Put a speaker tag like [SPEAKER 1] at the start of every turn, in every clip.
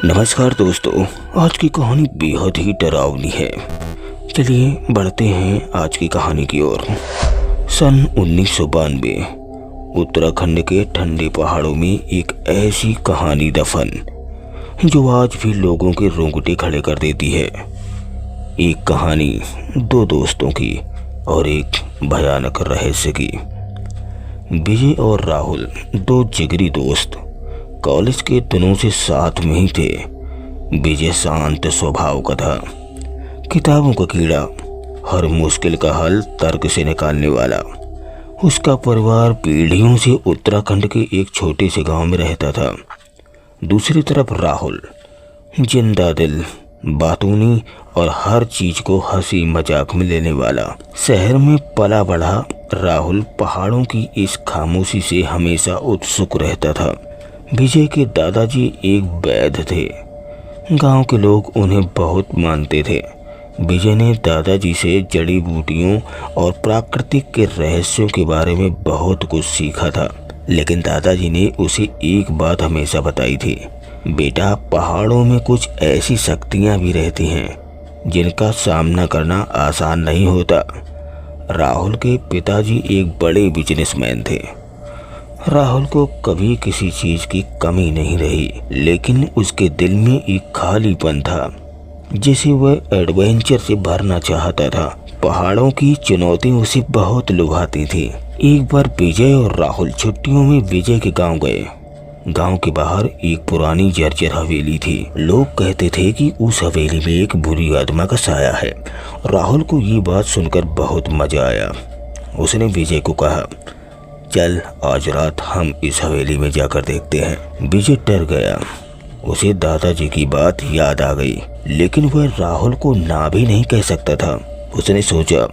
[SPEAKER 1] नमस्कार दोस्तों, आज की कहानी बेहद ही डरावनी है। चलिए बढ़ते हैं आज की कहानी की ओर। सन 1992 उत्तराखंड के ठंडे पहाड़ों में एक ऐसी कहानी दफन जो आज भी लोगों के रोंगटे खड़े कर देती है। एक कहानी दो दोस्तों की और एक भयानक रहस्य की। विजय और राहुल दो जिगरी दोस्त कॉलेज के दिनों से साथ में ही थे। विजय शांत स्वभाव का था, किताबों का कीड़ा, हर मुश्किल का हल तर्क से निकालने वाला। उसका परिवार पीढ़ियों से उत्तराखंड के एक छोटे से गांव में रहता था। दूसरी तरफ राहुल जिंदा दिल, बातूनी और हर चीज को हंसी मजाक में लेने वाला। शहर में पला बढ़ा राहुल पहाड़ों की इस खामोशी से हमेशा उत्सुक रहता था। विजय के दादाजी एक वैद्य थे। गांव के लोग उन्हें बहुत मानते थे। विजय ने दादाजी से जड़ी बूटियों और प्राकृतिक के रहस्यों के बारे में बहुत कुछ सीखा था, लेकिन दादाजी ने उसे एक बात हमेशा बताई थी, बेटा, पहाड़ों में कुछ ऐसी शक्तियां भी रहती हैं जिनका सामना करना आसान नहीं होता। राहुल के पिताजी एक बड़े बिजनेसमैन थे। राहुल को कभी किसी चीज की कमी नहीं रही, लेकिन उसके दिल में एक खालीपन था जिसे वह एडवेंचर से भरना चाहता था। पहाड़ों की चुनौती उसे बहुत लुभाती थी। एक बार विजय और राहुल छुट्टियों में विजय के गांव गए। गांव के बाहर एक पुरानी जर्जर हवेली थी। लोग कहते थे कि उस हवेली में एक बुरी आत्मा का साया है। राहुल को ये बात सुनकर बहुत मजा आया। उसने विजय को कहा, चल आज रात हम इस हवेली में जाकर देखते हैं। विजय डर गया। उसे दादाजी की बात याद आ गई, लेकिन वह राहुल को ना भी नहीं कह सकता था। उसने सोचा,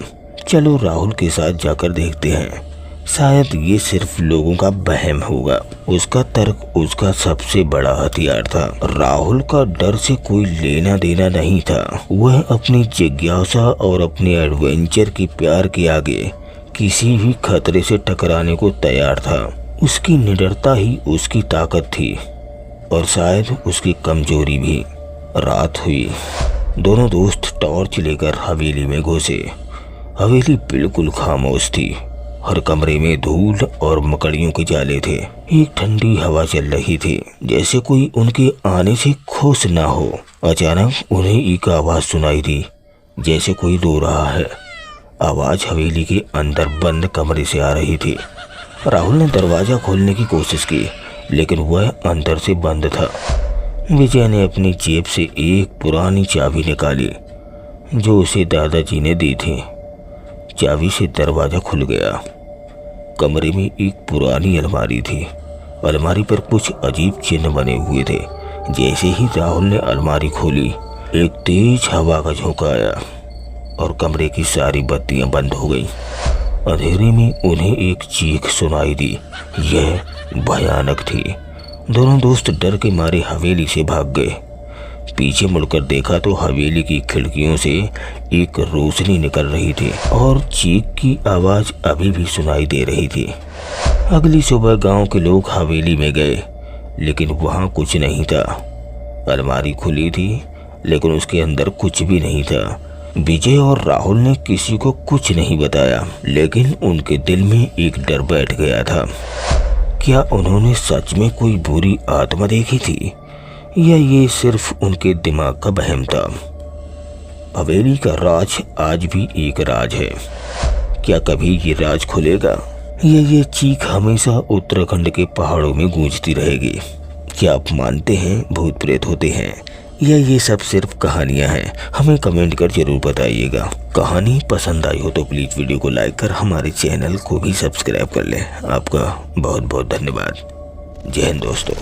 [SPEAKER 1] चलो राहुल के साथ जाकर देखते हैं, शायद ये सिर्फ लोगों का वहम होगा। उसका तर्क उसका सबसे बड़ा हथियार था। राहुल का डर से कोई लेना देना नहीं था। वह अपनी जिज्ञासा और अपने एडवेंचर की प्यार के आगे किसी भी खतरे से टकराने को तैयार था। उसकी निडरता ही उसकी ताकत थी और शायद उसकी कमजोरी भी। रात हुई। दोनों दोस्त टॉर्च लेकर हवेली में घुसे। हवेली बिल्कुल खामोश थी। हर कमरे में धूल और मकड़ियों के जाले थे। एक ठंडी हवा चल रही थी, जैसे कोई उनके आने से खुश ना हो। अचानक उन्हें एक आवाज सुनाई दी, जैसे कोई रो रहा है। आवाज हवेली के अंदर बंद कमरे से आ रही थी। राहुल ने दरवाजा खोलने की कोशिश की, लेकिन वह अंदर से बंद था। विजय ने अपनी जेब से एक पुरानी चाबी निकाली जो उसे दादाजी ने दी थी। चाबी से दरवाजा खुल गया। कमरे में एक पुरानी अलमारी थी। अलमारी पर कुछ अजीब चिन्ह बने हुए थे। जैसे ही राहुल ने अलमारी खोली, एक तेज हवा का झोंका आया और कमरे की सारी बत्तियां बंद हो गईं। अंधेरे में उन्हें एक चीख सुनाई दी। यह भयानक थी। दोनों दोस्त डर के मारे हवेली से भाग गए। पीछे मुड़कर देखा तो हवेली की खिड़कियों से एक रोशनी निकल रही थी और चीख की आवाज अभी भी सुनाई दे रही थी। अगली सुबह गांव के लोग हवेली में गए, लेकिन वहां कुछ नहीं था। अलमारी खुली थी, लेकिन उसके अंदर कुछ भी नहीं था। विजय और राहुल ने किसी को कुछ नहीं बताया, लेकिन उनके दिल में एक डर बैठ गया था। क्या उन्होंने सच में कोई बुरी आत्मा देखी थी या ये सिर्फ उनके दिमाग का वहम था? हवेली का राज आज भी एक राज है। क्या कभी ये राज खुलेगा या ये चीख हमेशा उत्तराखंड के पहाड़ों में गूंजती रहेगी? क्या आप मानते हैं भूत प्रेत होते हैं या ये सब सिर्फ कहानियां हैं? हमें कमेंट कर जरूर बताइएगा। कहानी पसंद आई हो तो प्लीज़ वीडियो को लाइक कर हमारे चैनल को भी सब्सक्राइब कर लें। आपका बहुत बहुत धन्यवाद। जय हिंद दोस्तों।